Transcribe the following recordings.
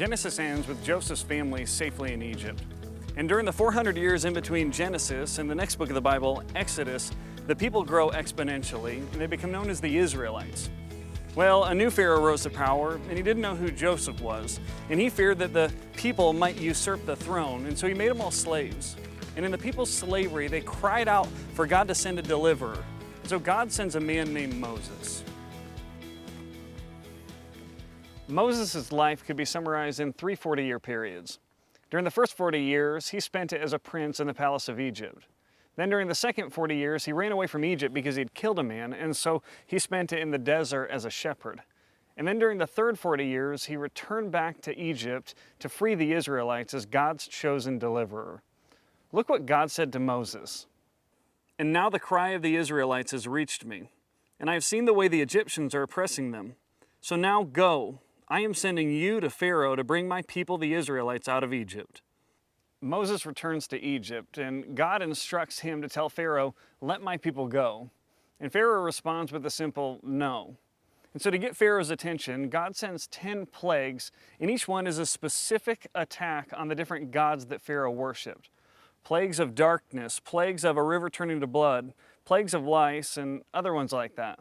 Genesis ends with Joseph's family safely in Egypt. And during the 400 years in between Genesis and the next book of the Bible, Exodus, the people grow exponentially and they become known as the Israelites. Well, a new Pharaoh rose to power and he didn't know who Joseph was, and he feared that the people might usurp the throne, and so he made them all slaves. And in the people's slavery, they cried out for God to send a deliverer. So God sends a man named Moses. Moses' life could be summarized in three 40-year periods. During the first 40 years, he spent it as a prince in the palace of Egypt. Then during the second 40 years, he ran away from Egypt because he'd killed a man, and so he spent it in the desert as a shepherd. And then during the third 40 years, he returned back to Egypt to free the Israelites as God's chosen deliverer. Look what God said to Moses. "And now the cry of the Israelites has reached me, and I have seen the way the Egyptians are oppressing them. So now go. I am sending you to Pharaoh to bring my people, the Israelites, out of Egypt." Moses returns to Egypt, and God instructs him to tell Pharaoh, "Let my people go." And Pharaoh responds with a simple no. And so to get Pharaoh's attention, God sends 10 plagues, and each one is a specific attack on the different gods that Pharaoh worshipped. Plagues of darkness, plagues of a river turning to blood, plagues of lice, and other ones like that.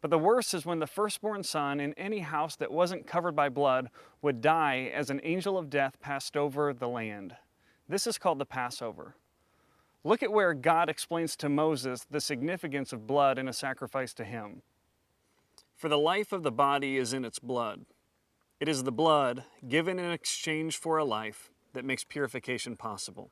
But the worst is when the firstborn son in any house that wasn't covered by blood would die as an angel of death passed over the land. This is called the Passover. Look at where God explains to Moses the significance of blood in a sacrifice to him. "For the life of the body is in its blood. It is the blood given in exchange for a life that makes purification possible."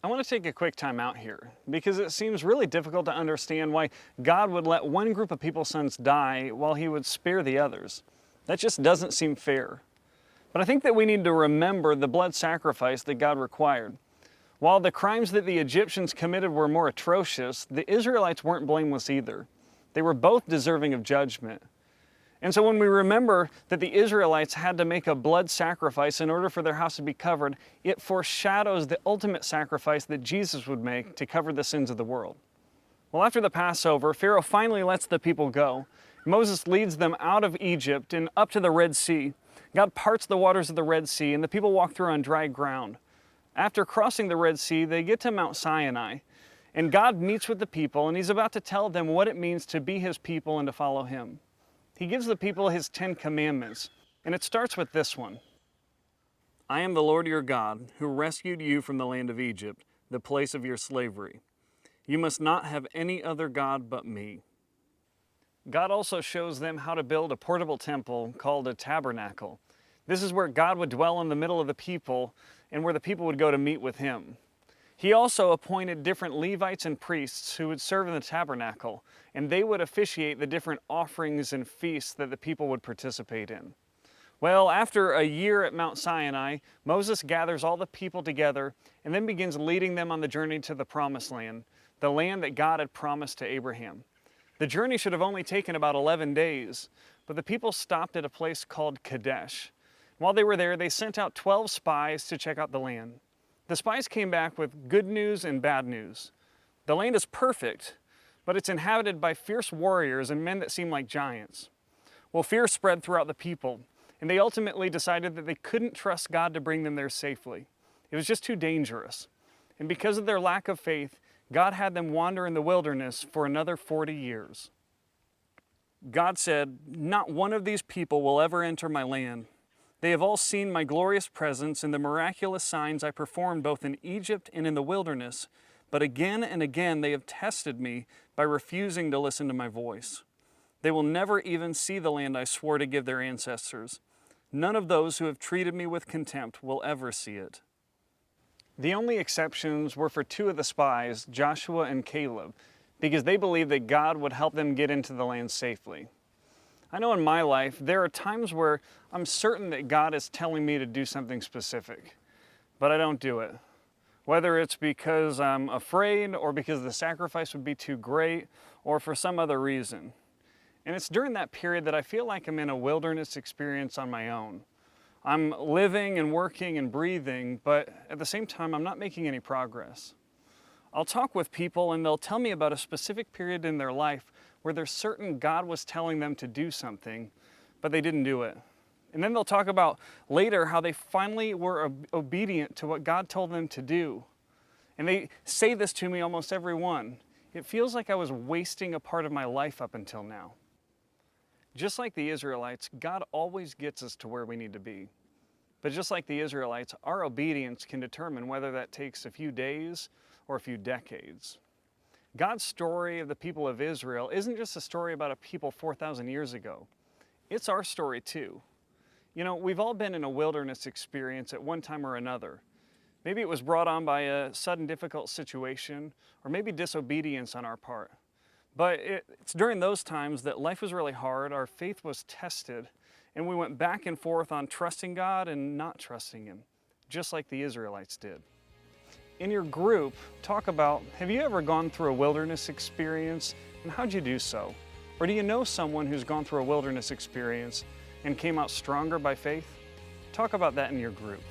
I want to take a quick time out here because it seems really difficult to understand why God would let one group of people's sons die while he would spare the others. That just doesn't seem fair. But I think that we need to remember the blood sacrifice that God required. While the crimes that the Egyptians committed were more atrocious, the Israelites weren't blameless either. They were both deserving of judgment. And so when we remember that the Israelites had to make a blood sacrifice in order for their house to be covered, it foreshadows the ultimate sacrifice that Jesus would make to cover the sins of the world. Well, after the Passover, Pharaoh finally lets the people go. Moses leads them out of Egypt and up to the Red Sea. God parts the waters of the Red Sea, and the people walk through on dry ground. After crossing the Red Sea, they get to Mount Sinai, and God meets with the people, and he's about to tell them what it means to be his people and to follow him. He gives the people his 10 commandments, and it starts with this one. "I am the Lord your God, who rescued you from the land of Egypt, the place of your slavery. You must not have any other God but me." God also shows them how to build a portable temple called a tabernacle. This is where God would dwell in the middle of the people and where the people would go to meet with him. He also appointed different Levites and priests who would serve in the tabernacle, and they would officiate the different offerings and feasts that the people would participate in. Well, after a year at Mount Sinai, Moses gathers all the people together and then begins leading them on the journey to the Promised Land, the land that God had promised to Abraham. The journey should have only taken about 11 days, but the people stopped at a place called Kadesh. While they were there, they sent out 12 spies to check out the land. The spies came back with good news and bad news. The land is perfect, but it's inhabited by fierce warriors and men that seem like giants. Well, fear spread throughout the people, and they ultimately decided that they couldn't trust God to bring them there safely. It was just too dangerous. And because of their lack of faith, God had them wander in the wilderness for another 40 years. God said, "Not one of these people will ever enter my land. They have all seen my glorious presence and the miraculous signs I performed both in Egypt and in the wilderness, but again and again they have tested me by refusing to listen to my voice. They will never even see the land I swore to give their ancestors. None of those who have treated me with contempt will ever see it." The only exceptions were for two of the spies, Joshua and Caleb, because they believed that God would help them get into the land safely. I know in my life, there are times where I'm certain that God is telling me to do something specific, but I don't do it. Whether it's because I'm afraid or because the sacrifice would be too great or for some other reason. And it's during that period that I feel like I'm in a wilderness experience on my own. I'm living and working and breathing, but at the same time, I'm not making any progress. I'll talk with people and they'll tell me about a specific period in their life where they're certain God was telling them to do something, but they didn't do it. And then they'll talk about later how they finally were obedient to what God told them to do. And they say this to me, almost every one. It feels like I was wasting a part of my life up until now. Just like the Israelites, God always gets us to where we need to be. But just like the Israelites, our obedience can determine whether that takes a few days or a few decades. God's story of the people of Israel isn't just a story about a people 4,000 years ago. It's our story too. You know, we've all been in a wilderness experience at one time or another. Maybe it was brought on by a sudden difficult situation, or maybe disobedience on our part. But it's during those times that life was really hard, our faith was tested, and we went back and forth on trusting God and not trusting Him, just like the Israelites did. In your group, talk about, have you ever gone through a wilderness experience, and how'd you do so? Or do you know someone who's gone through a wilderness experience and came out stronger by faith? Talk about that in your group.